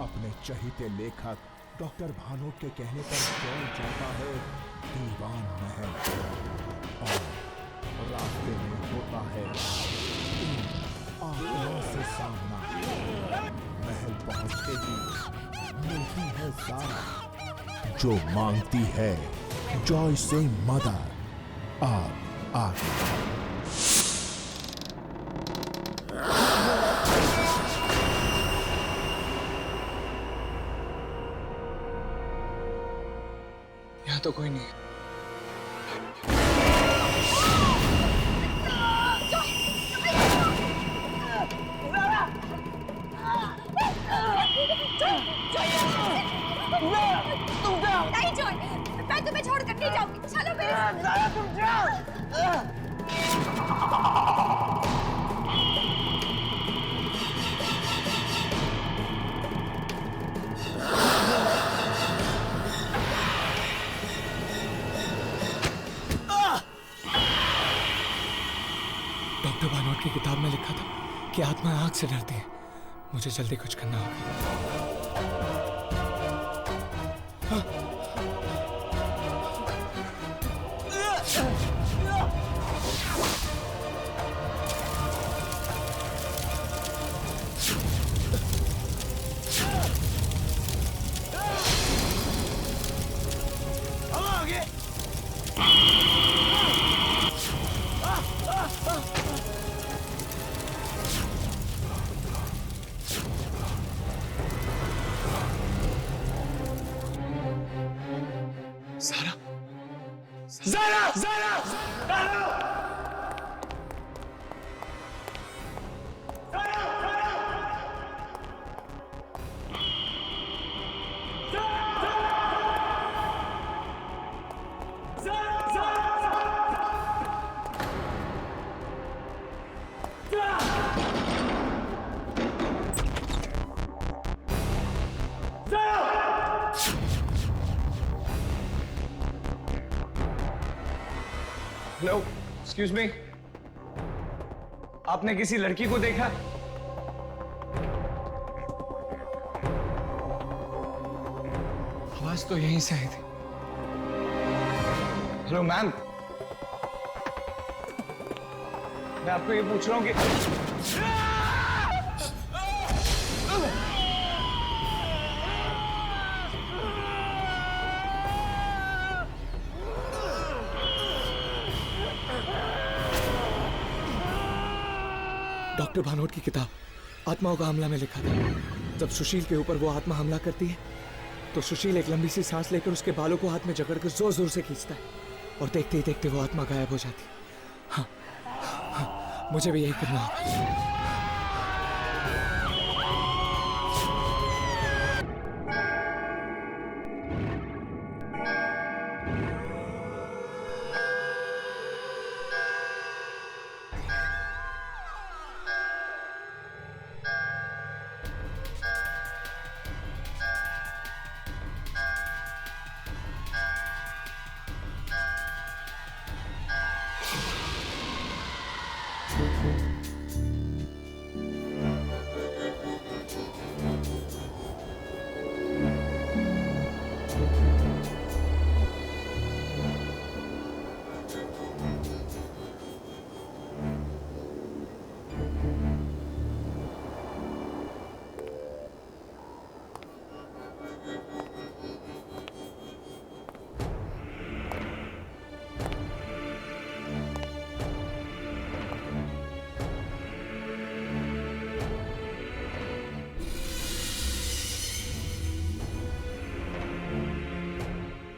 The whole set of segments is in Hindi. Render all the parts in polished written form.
अपने चहीते लेखक डॉक्टर भानोट के कहने पर दौड़ जाता है दीवान महल और रास्ते में होता है आंखों से सामना। महल पहुंचते ही मिलती है ज़ारा जो मांगती है जॉय से मदद। आप आगे यहाँ तो कोई नहीं। नहीं जॉय, मैं तुम्हें छोड़कर नहीं जाऊंगी। चलो मेरे साथ। तुम जाओ। डॉक्टर भानोट की किताब में लिखा था कि आत्मा आग से डरती है। मुझे जल्दी कुछ करना होगा। Zara, Zara, Zara, Zara! Hello, excuse me, आपने किसी लड़की को देखा? आवाज तो यहीं से आई थी। हेलो मैम, मैं आपको ये पूछ रहा हूँ कि डॉक्टर भानोट की किताब आत्माओं का हमला में लिखा था। जब सुशील के ऊपर वो आत्मा हमला करती है तो सुशील एक लंबी सी सांस लेकर उसके बालों को हाथ में जकड़कर जोर जोर से खींचता है और देखते ही देखते वो आत्मा गायब हो जाती है। हाँ, हाँ, मुझे भी यही करना होगा।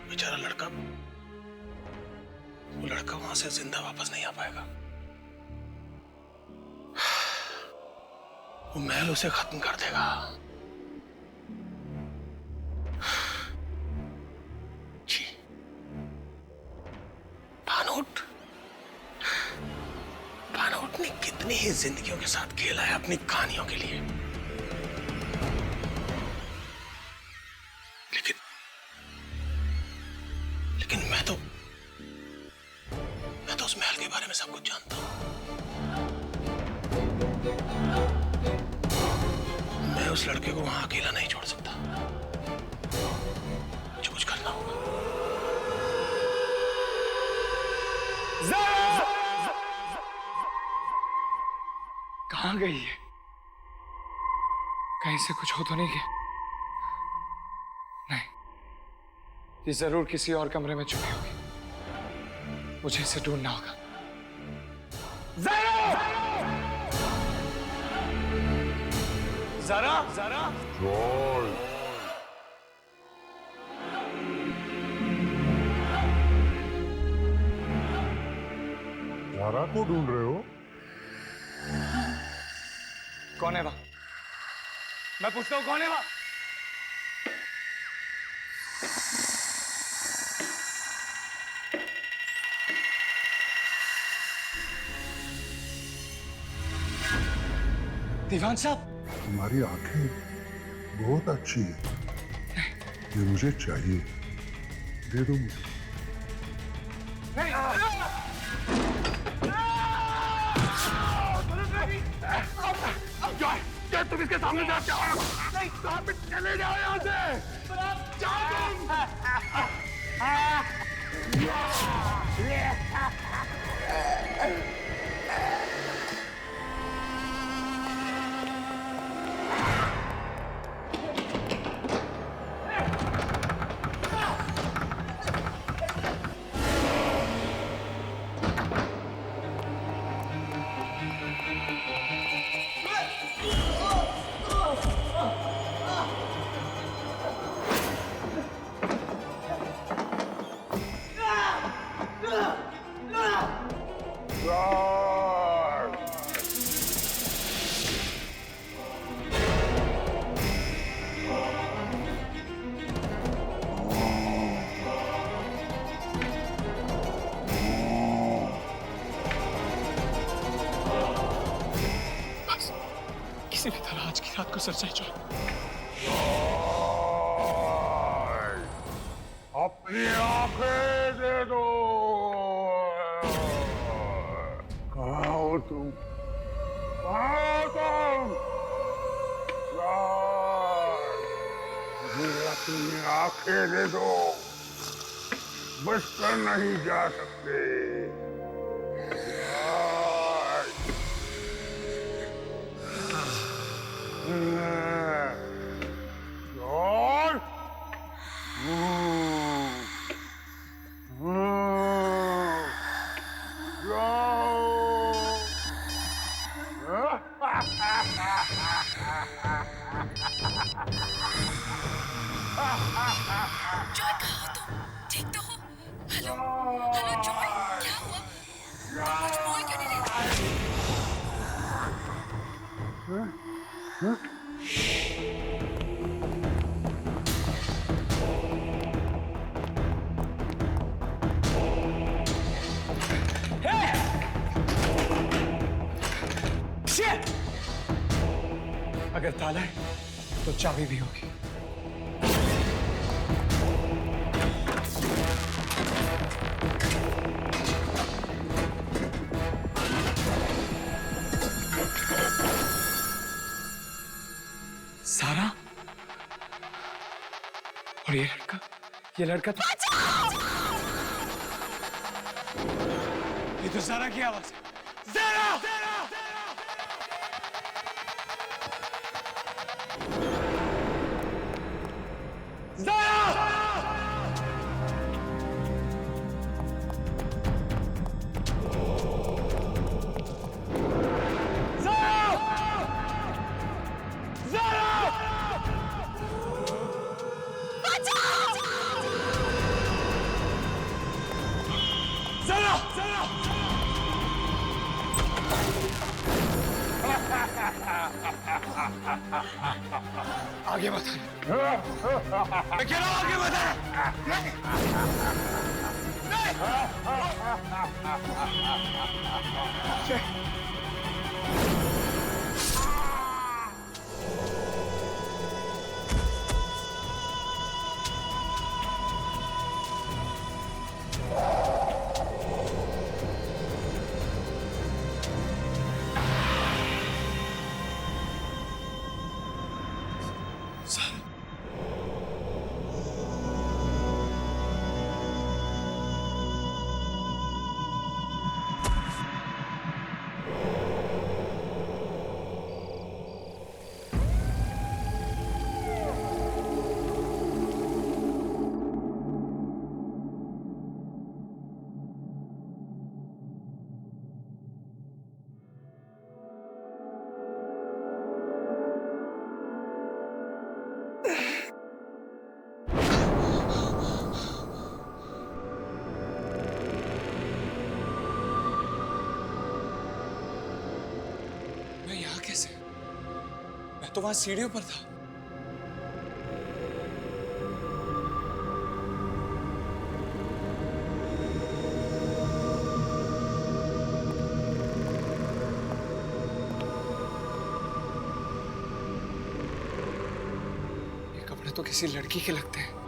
बेचारा लड़का, वो लड़का वहां से जिंदा वापस नहीं आ पाएगा। वो महल उसे खत्म कर देगा। जी, भानोट ने कितनी ही जिंदगियों के साथ खेला है अपनी कहानियों के लिए, लेकिन मैं तो उस महल के बारे में सब कुछ जानता हूं। मैं उस लड़के को वहां अकेला नहीं छोड़ सकता। कहाँ गई है? कहीं से कुछ हो तो नहीं गया? नहीं, ये जरूर किसी और कमरे में छुपी होगी। मुझे इसे ढूंढना होगा। ज़ारा! ज़ारा! ज़ारा को ढूंढ रहे हो? कौन है वहां? मैं पूछता हूं, कौन है वहां? दीवान साहब, तुम्हारी आंखें बहुत अच्छी है। ये मुझे चाहिए, दे दो मुझे। क्या तुम इसके सामने जाते हो? नहीं, कहाँ पे चले जाओ यहाँ से? जाओ किसी भी तरह आज की रात को सर चाहिए। अपनी आंखें दे दो। कहाँ हो तुम? कहाँ हो तुम? मुझे अपनी आंखें दे दो, बच कर नहीं जा सकते। जॉय, कहाँ हो तुम? ठीक तो हो? हेलो हेलो जॉय, क्या हुआ? कुछ बोल क्यों नहीं रही? अगर ताला है तो चाबी भी होगी। सारा और ये लड़का तो ये तो सारा की आवाज है। सारा! आगे मत मैं कह रहा हूं, आगे मत तो वहां सीढ़ियों पर था। ये कपड़े तो किसी लड़की के लगते हैं।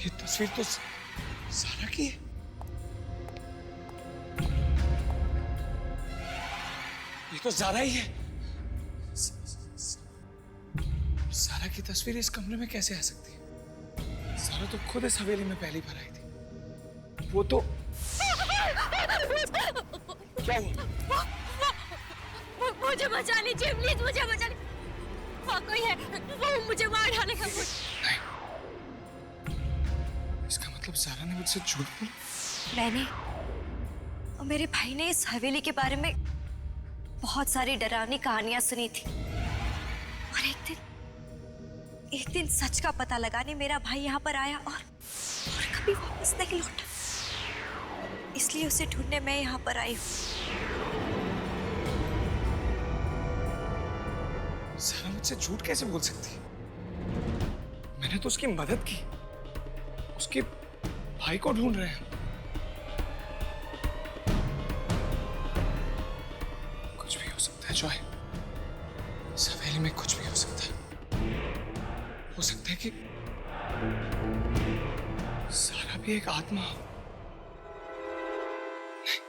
ये तस्वीर तो सारा की है। ये तो ज़ारा ही है। ज़ारा की तस्वीर इस कमरे में कैसे आ सकती है? ज़ारा तो खुद इस हवेली में पहली बार आई थी। वो तो क्या हुआ? मुझे बचा लीजिए प्लीज, मुझे बचा लीजिए। वहाँ कोई है, वो मुझे मार डालेगा। नहीं, इसका मतलब ज़ारा ने मुझसे झूठ बोला। मैंने और मेरे भाई ने इस हवेली के बारे में बहुत सारी डरावनी कहानियां सुनी थी, और एक दिन सच का पता लगाने मेरा भाई यहाँ पर आया और कभी वापस नहीं लौटा। इसलिए उसे ढूंढने मैं यहाँ पर आई हूँ। ज़ारा मुझसे झूठ कैसे बोल सकती है? मैंने तो उसकी मदद की। उसके भाई को ढूंढ रहे हैं। कुछ भी हो सकता है जॉय। इस हवेली में कुछ भी हो सकता है। हो सकता है कि ज़ारा भी एक आत्मा हो। नहीं,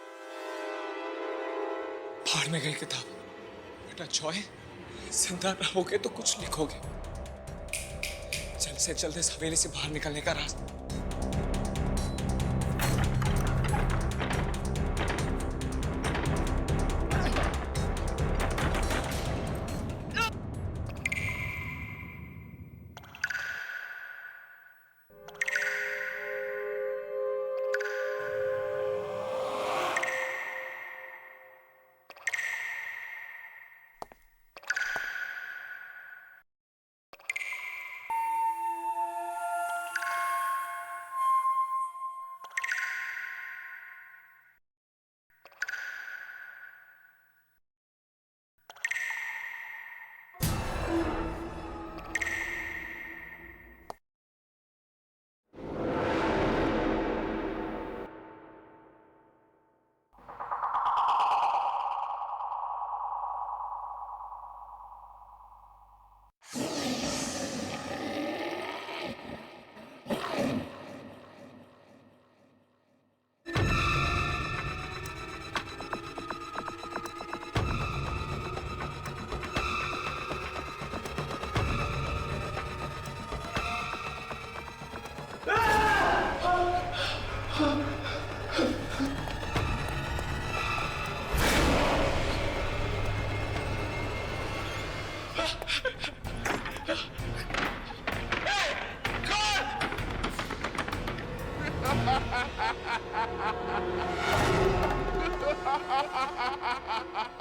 फाड़ में गई किताब। बेटा जॉय, जिंदा रहोगे तो कुछ लिखोगे। जल्द से जल्द इस हवेली से बाहर निकलने का रास्ता।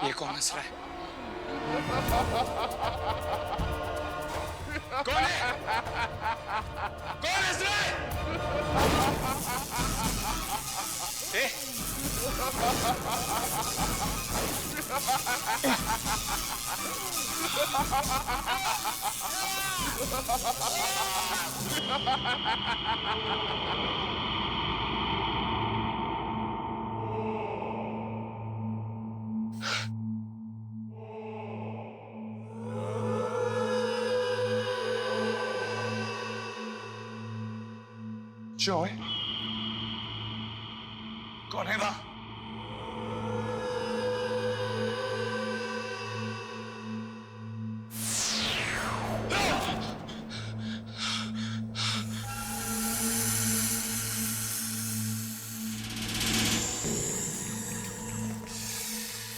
ये कौन हंस रहा है? कौन है? कौन हंस रहा है? जॉय, कौन है वहां?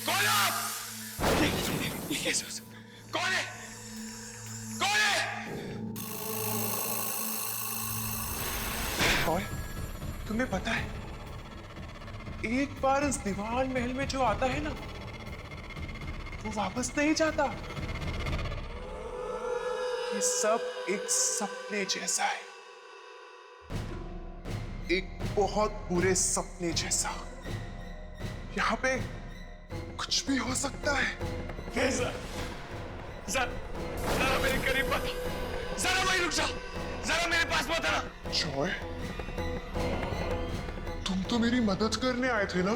कौन है आप? ये कैसे हो सकता है? कौन है? कौन है? तुम्हें पता है, एक बार इस दीवान महल में जो आता है ना, वो वापस नहीं जाता। ये सब एक सपने जैसा है, एक बहुत बुरे सपने जैसा। यहाँ पे कुछ भी हो सकता है। जरा मेरे करीब मत, जरा वहीं रुक जा, जरा मेरे पास मत आना। जॉय, तुम तो मेरी मदद करने आए थे ना,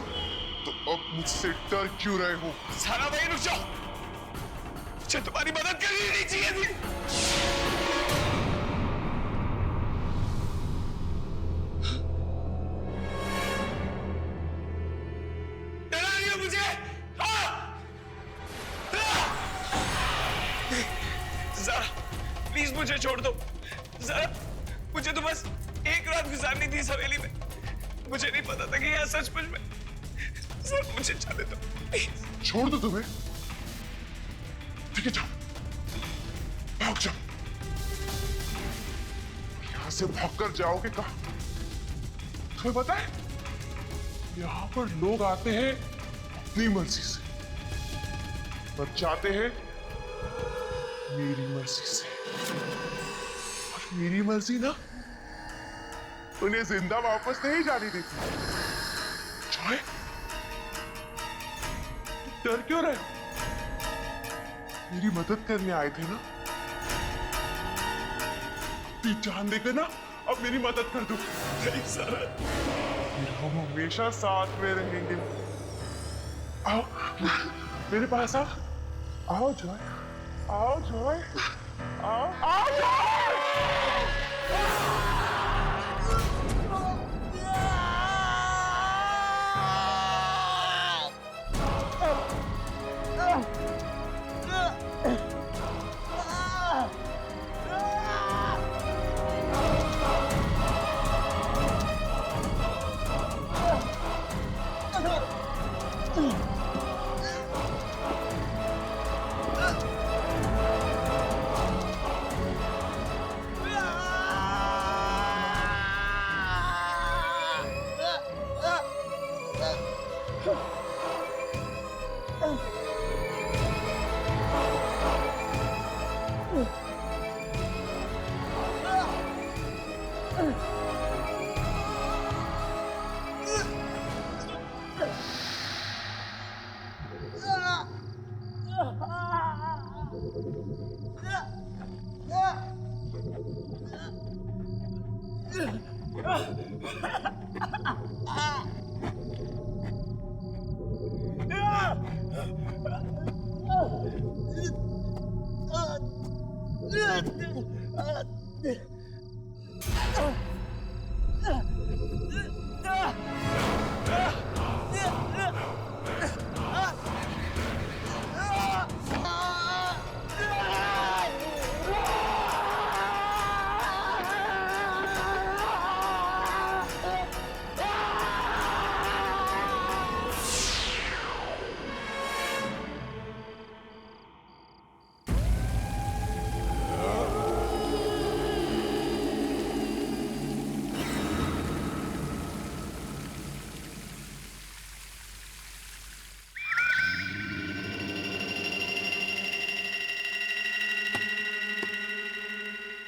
तो अब मुझसे डर क्यों रहे हो? जरा वहीं रुक जाओ, मुझे तुम्हारी मदद करनी नहीं चाहिए थी। डरा रही हो मुझे? जरा प्लीज मुझे छोड़ दो, जरा मुझे तो बस एक रात गुजारनी थी इस हवेली में। मुझे नहीं पता था कि यहाँ सचमुच में। सर मुझे जाने दो प्लीज। छोड़ दो तुम्हें? ठीक है, जाओ, भाग जाओ। यहां से भागकर जाओगे कहां? तुम्हें पता है, यहां पर लोग आते हैं अपनी मर्जी से, पर जाते हैं मेरी मर्जी से। और मेरी मर्जी ना उन्हें जिंदा वापस नहीं जाने देती। जॉय, डर क्यों रहे हो? मेरी मदद करने आए थे ना, अपनी जान देकर ना अब मेरी मदद कर दो। नहीं सर, हम हमेशा साथ में रहेंगे। आओ मेरे पास आओ, आओ जॉय, आओ जॉय, आओ आओ जॉय।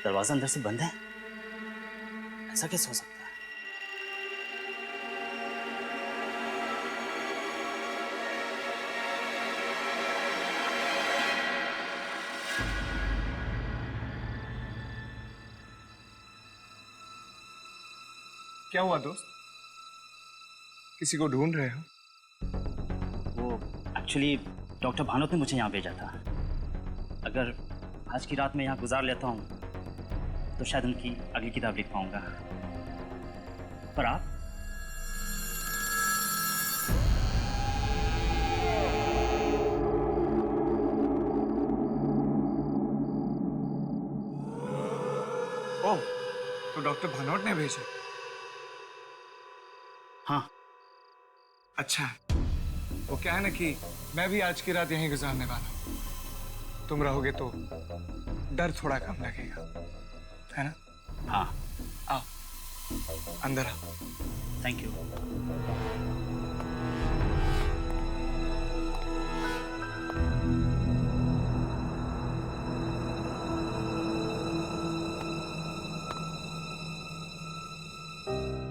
दरवाजा अंदर से बंद है, ऐसा कैसे हो सकता है? क्या हुआ दोस्त? किसी को ढूंढ रहे हो? वो एक्चुअली डॉक्टर भानोत ने मुझे यहाँ भेजा था। अगर आज की रात में यहाँ गुजार लेता हूँ तो शायद उनकी अगली किताब लिख पाऊंगा। पर आप? ओह, तो डॉक्टर भानोट ने भेजा? हाँ। अच्छा, वो क्या है ना कि मैं भी आज की रात यहीं गुजारने वाला हूँ। तुम रहोगे तो डर थोड़ा कम लगेगा, है ना? हाँ। आओ। अंदर आ। Thank you.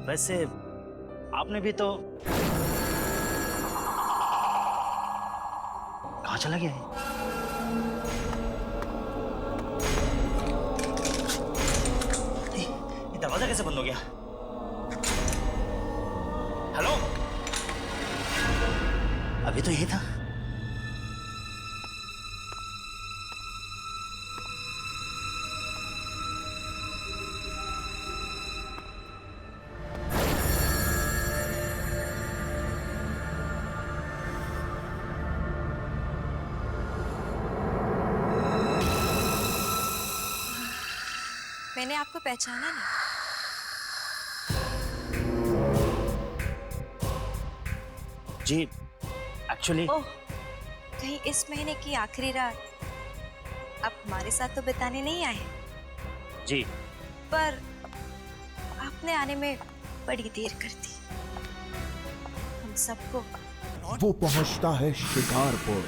वैसे आपने भी तो कहाँ चला गया है? ये दरवाजा कैसे बंद हो गया? हेलो, अभी तो यही था। मैंने आपको पहचाना नहीं। जी एक्चुअली ओह, कहीं इस महीने की आखिरी रात आप हमारे साथ तो बिताने नहीं आए? जी पर आपने आने में बड़ी देर कर दी। हम सबको वो पहुंचता है शिकारपुर,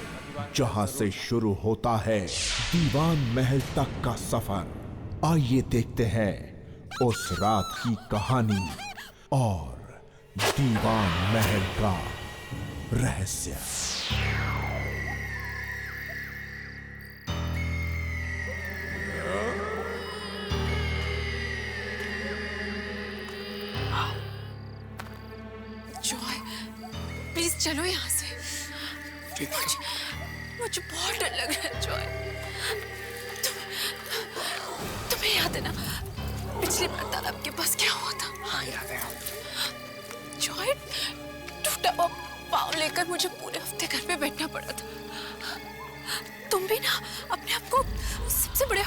जहां से शुरू होता है दीवान महल तक का सफर। आइए देखते हैं उस रात की कहानी और दीवान महल का रहस्य। जॉय, प्लीज चलो यहाँ से। मुझे बहुत डर लग रहा है जॉय। तुम्हें याद है ना पिछली बार तालाब के पास क्या हुआ था? हाँ याद है। जॉय, टूटा हुआ पाँव लेकर मुझे पूरे हफ्ते घर पे बैठना पड़ा था। तुम भी ना अपने आप को सबसे बड़े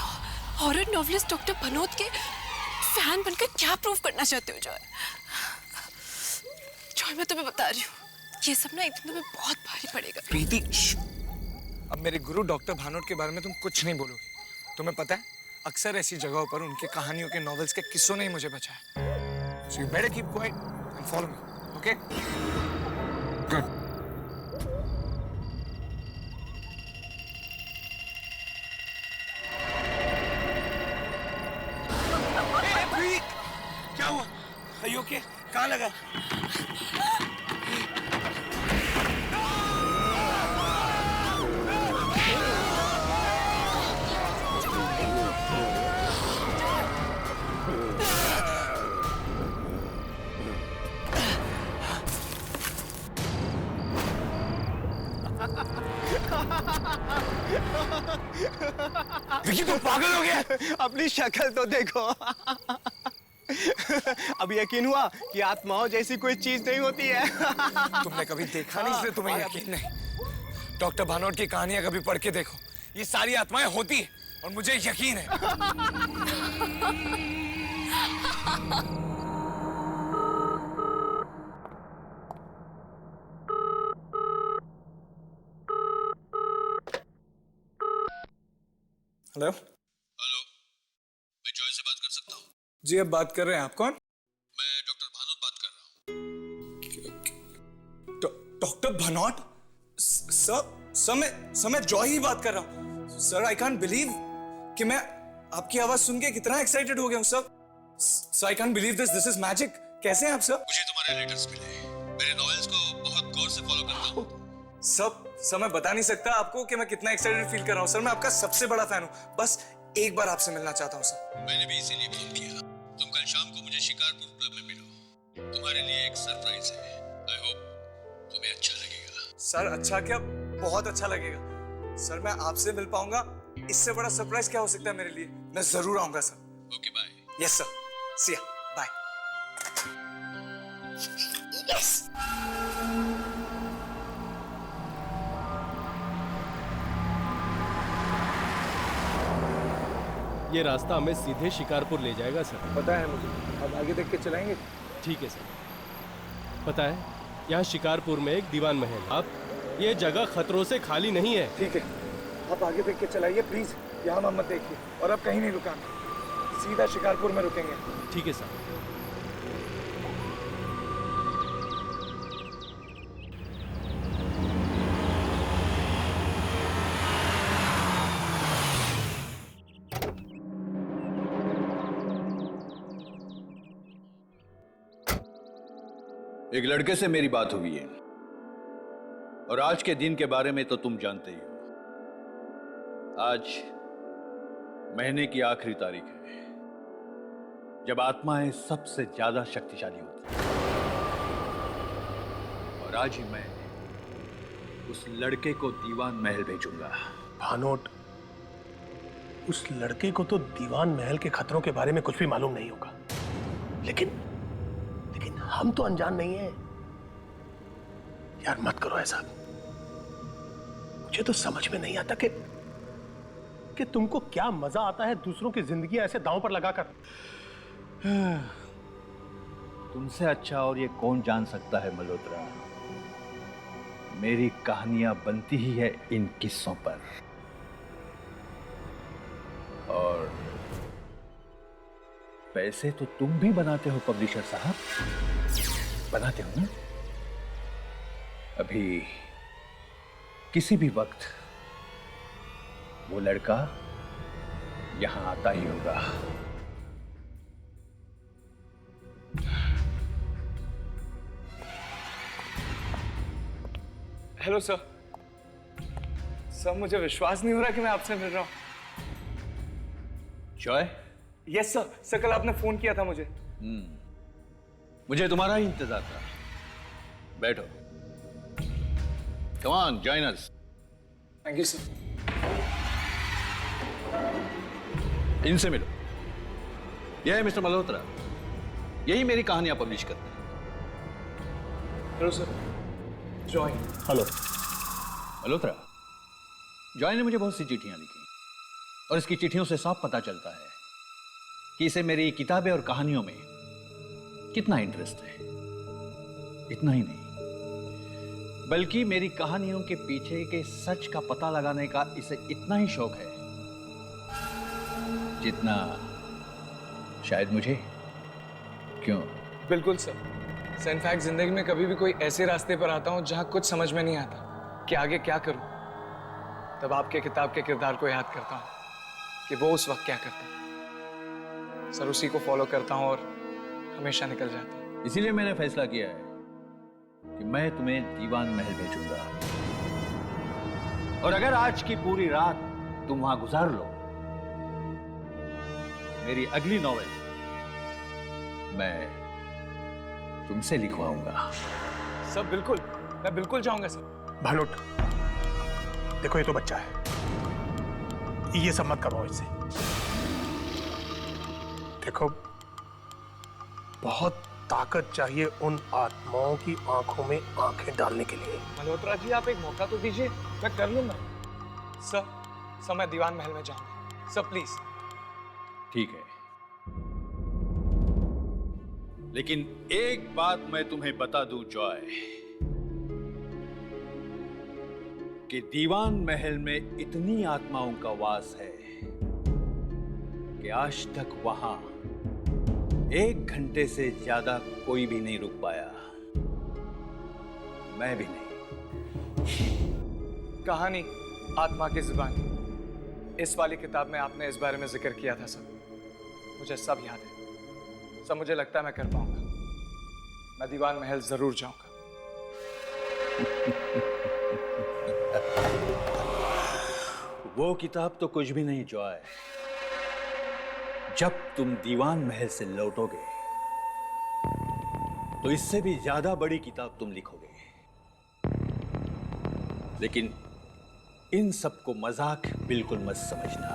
हॉरर नॉवलिस्ट डॉक्टर भनोत के फैन बनकर क्या प्रूव करना चाहते हो जॉय? जॉय, मैं तुम्हें बता रही हूँ, ये सब ना एक दिन तुम्हें बहुत भारी पड़ेगा। प्रीति, अब मेरे गुरु डॉक्टर भानोट के बारे में तुम कुछ नहीं बोलोगे। तुम्हें पता है, अक्सर ऐसी जगहों पर उनके कहानियों के नॉवेल्स के किस्सों ने ही मुझे बचाया। So you better keep quiet and follow me, okay? Good. Hey, प्रीति, क्या हुआ? Are you okay? कहाँ लगा? विकी, तुम पागल हो गया? अपनी शक्ल तो देखो। अब यकीन हुआ कि आत्माओं जैसी कोई चीज नहीं होती है। तुमने कभी देखा नहीं, इसलिए तुम्हें यकीन नहीं। डॉक्टर भानोट की कहानियां कभी पढ़ के देखो, ये सारी आत्माएं होती है और मुझे यकीन है। हेलो हेलो, मैं जॉय से बात कर सकता हूँ? जी, अब बात कर रहे हैं। आप कौन? मैं डॉक्टर भानोट बात कर रहा हूँ। डॉक्टर भानोट? सर मैं जॉय ही बात कर रहा हूँ। सर, आई कांट बिलीव कि मैं आपकी आवाज सुन के कितना एक्साइटेड हो गया हूँ sir. I can't believe this is magic. कैसे हैं आप सर? मुझे तुम्हारे लेटर्स मिले, मेरे नॉवेल्स को बहुत गौर से फॉलो करता हूँ। सर मैं बता नहीं सकता आपको कि मैं कितना एक्साइटेड फील कर रहा हूँ। सर, मैं आपका सबसे बड़ा फैन हूँ। बस एक बार आपसे मिलना चाहता हूँ सर। मैंने भी इसीलिए फोन किया। तुम कल शाम को मुझे शिकारपुर क्लब में मिलो, तुम्हारे लिए एक सरप्राइज है। आई होप तुम्हें अच्छा लगेगा। सर, अच्छा क्या, बहुत अच्छा लगेगा। सर, मैं आपसे मिल पाऊंगा, इससे बड़ा सरप्राइज क्या हो सकता है मेरे लिए? मैं जरूर आऊंगा sir. Okay, bye. Yes sir, see ya, bye. Yes. ये रास्ता हमें सीधे शिकारपुर ले जाएगा सर। पता है मुझे, अब आगे देख के चलाएंगे। ठीक है सर। पता है, यहाँ शिकारपुर में एक दीवान महल, अब ये जगह खतरों से खाली नहीं है। ठीक है, आप आगे देख के चलाइए प्लीज, यहाँ मत देखिए। और अब कहीं नहीं रुकाना, सीधा शिकारपुर में रुकेंगे। ठीक है सर। एक लड़के से मेरी बात हुई है और आज के दिन के बारे में तो तुम जानते ही हो। आज महीने की आखिरी तारीख है जब आत्माएं सबसे ज्यादा शक्तिशाली होती हैं। और आज ही मैं उस लड़के को दीवान महल भेजूंगा। भानोट, उस लड़के को तो दीवान महल के खतरों के बारे में कुछ भी मालूम नहीं होगा, लेकिन हम तो अनजान नहीं हैं। यार मत करो ऐसा। मुझे तो समझ में नहीं आता कि तुमको क्या मजा आता है दूसरों की जिंदगी ऐसे दांव पर लगाकर। तुमसे अच्छा और ये कौन जान सकता है मल्होत्रा। मेरी कहानियां बनती ही है इन किस्सों पर। और पैसे तो तुम भी बनाते हो पब्लिशर साहब, बनाते हो ना। अभी किसी भी वक्त वो लड़का यहां आता ही होगा। Hello sir. सर मुझे विश्वास नहीं हो रहा कि मैं आपसे मिल रहा हूं। जॉय? Yes sir. सर कल आपने फोन किया था मुझे। मुझे तुम्हारा ही इंतजार था। बैठो। Come on, join us. Thank you sir. इनसे मिलो। यह है मिस्टर मल्होत्रा, यही मेरी कहानियां पब्लिश करते हैं। Hello sir. Joy. Hello Malhotra, Joy ने मुझे बहुत सी चिट्ठियां लिखी और इसकी चिट्ठियों से साफ पता चलता है कि इसे मेरी किताबें और कहानियों में कितना इंटरेस्ट है। इतना ही नहीं, बल्कि मेरी कहानियों के पीछे के सच का पता लगाने का इसे इतना ही शौक है जितना शायद मुझे। क्यों? बिल्कुल सर। इनफैक्ट जिंदगी में कभी भी कोई ऐसे रास्ते पर आता हूं जहां कुछ समझ में नहीं आता कि आगे क्या करूं, तब आपके किताब के किरदार को याद करता हूं कि वो उस वक्त क्या करता। सर उसी को फॉलो करता हूं और हमेशा निकल जाता हूं। इसीलिए मैंने फैसला किया है कि मैं तुम्हें दीवान महल भेजूंगा। और अगर आज की पूरी रात तुम वहां गुजार लो, मेरी अगली नॉवेल मैं तुमसे लिखवाऊंगा। सर बिल्कुल, मैं बिल्कुल जाऊंगा सर। भानोट, देखो ये तो बच्चा है, ये सब मत करो इससे। देखो, बहुत ताकत चाहिए उन आत्माओं की आंखों में आंखें डालने के लिए। मल्होत्रा जी आप एक मौका तो दीजिए, मैं कर लूंगा। सर मैं दीवान महल में जाऊंगा। Sir please. ठीक है, लेकिन एक बात मैं तुम्हें बता दूं जॉय, कि दीवान महल में इतनी आत्माओं का वास है कि आज तक वहां 1 घंटे से ज्यादा कोई भी नहीं रुक पाया। मैं भी नहीं। कहानी आत्मा की जुबानी, इस वाली किताब में आपने इस बारे में जिक्र किया था सर। मुझे सब याद है सर। मुझे लगता है मैं कर पाऊंगा। मैं दीवान महल जरूर जाऊंगा। वो किताब तो कुछ भी नहीं जॉय। जब तुम दीवान महल से लौटोगे तो इससे भी ज्यादा बड़ी किताब तुम लिखोगे। लेकिन इन सबको मजाक बिल्कुल मत समझना,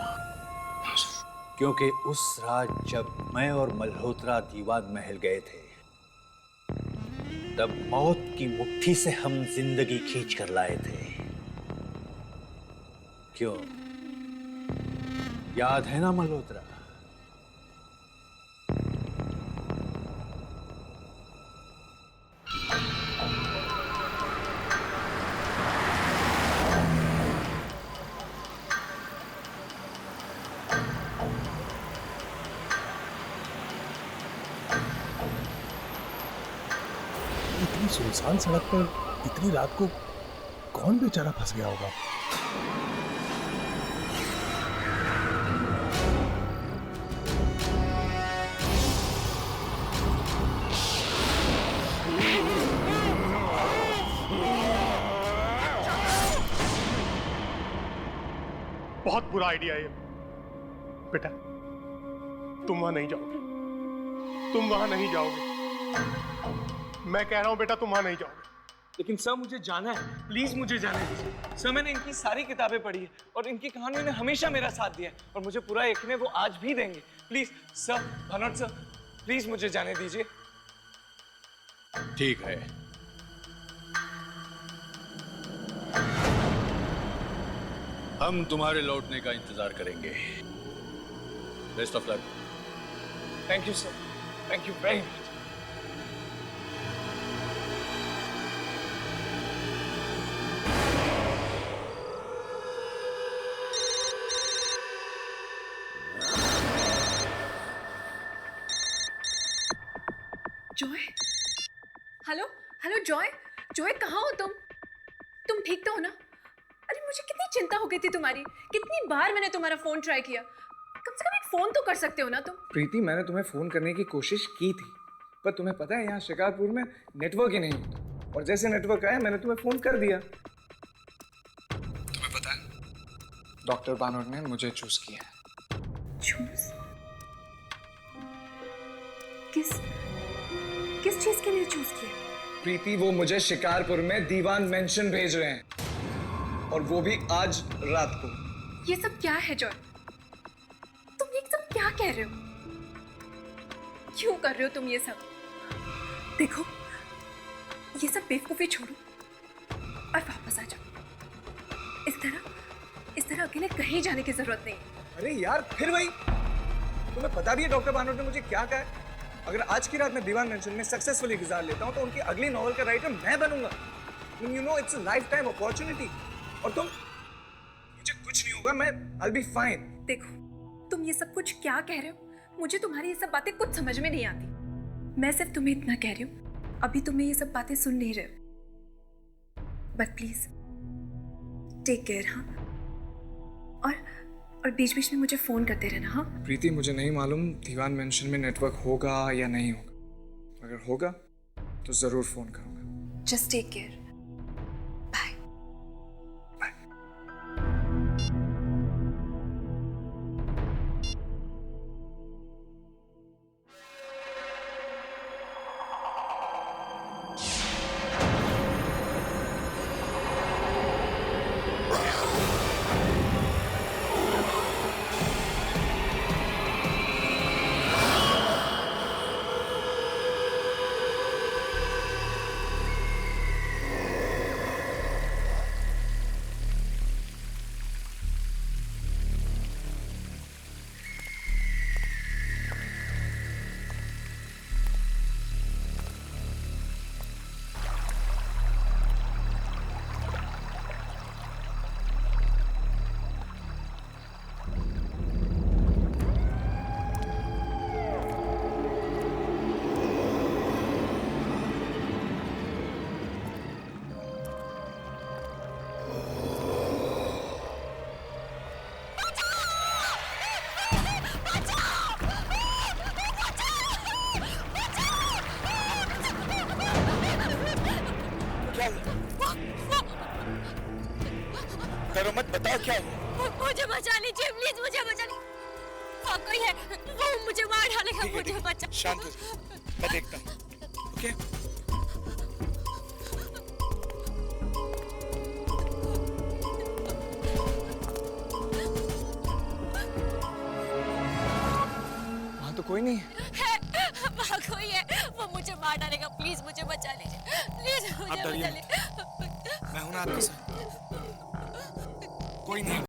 क्योंकि उस रात जब मैं और मल्होत्रा दीवान महल गए थे, तब मौत की मुट्ठी से हम जिंदगी खींच कर लाए थे। क्यों, याद है ना मल्होत्रा? इतनी सुनसान सड़क पर इतनी रात को कौन बेचारा फंस गया होगा? बहुत बुरा आइडिया है ये। बेटा तुम वहां नहीं जाओगे, तुम वहां नहीं जाओगे। मैं कह रहा हूं बेटा तुम वहां नहीं जाओगे। लेकिन सर मुझे जाना है, प्लीज मुझे जाने दीजिए। सर मैंने इनकी सारी किताबें पढ़ी है और इनकी कहानियों ने हमेशा मेरा साथ दिया है और मुझे पूरा यकीन है वो आज भी देंगे। Please sir, Bhanot sir, please मुझे जाने दीजिए। ठीक है, हम तुम्हारे लौटने का इंतजार करेंगे। Best of luck. Thank you sir, thank you very much. Joy, hello hello Joy, Joy कहाँ हो तुम ठीक तो हो ना? अरे मुझे कितनी चिंता हो गई थी तुम्हारी, कितनी बार मैंने तुम्हारा फोन ट्राई किया। कम से कम एक फोन तो कर सकते हो ना तुम। प्रीति, मैंने तुम्हें फोन करने की कोशिश की थी, पर तुम्हें पता है यहाँ शिकारपुर में नेटवर्क ही नहीं होता, और जैसे नेटवर्क आया मैंने तुम्हें फोन कर दिया। तुम्हें पता है डॉक्टर भानोट ने मुझे चूज किया है। चूज? किस चीज के लिए चूज किया? प्रीति, वो मुझे शिकारपुर में दीवान मेंशन भेज रहे हैं, और वो भी आज रात को। ये सब क्या है जॉय? तुम ये सब क्या कह रहे हो? क्यों कर रहे हो तुम ये सब? देखो, ये सब बेवकूफी छोड़ो और वापस आ जाओ। इस तरह अकेले कहीं जाने की जरूरत नहीं। अरे यार, फिर वही। तुम्हें पता भी है डॉक्टर भानोट ने मुझे क्या कहा है? अगर आज की रात में दीवान मेंशन में सक्सेसफुली गुजार लेता हूं तो उनकी अगली नॉवल का राइटर मैं बनूंगा। You know, it's a life time opportunity. और मुझे कुछ नहीं होगा, मैं I'll be fine। देखो, तुम ये सब कुछ क्या कह रहे हो? मुझे तुम्हारी ये सब बातें कुछ समझ में नहीं आती। मैं सिर्फ तुम्हें इतना कह रही हूँ, अभी तुम्हें ये सब बातें सुन नहीं रहे हो। But please take care. हाँ, और बीच बीच में मुझे फोन करते रहना। हाँ प्रीति, मुझे नहीं मालूम दीवान मेंशन में नेटवर्क होगा या नहीं होगा। अगर होगा तो जरूर फोन करूंगा। Just take care. डरो मत, बताओ क्या हुआ? मुझे बचा लीजिए प्लीज, मुझे बचा लीजिए। वहाँ कोई है, वो मुझे मार डालेगा। मुझे बचा। शांत हो जाओ, मैं देखता हूँ। ओके? वहाँ तो कोई नहीं है। वहाँ कोई है, वो मुझे मार डालेगा। प्लीज मुझे बचा लीजिए, प्लीज मुझे बचा लीजिए। मैं हूं ना आपके साथ। कोई नहीं।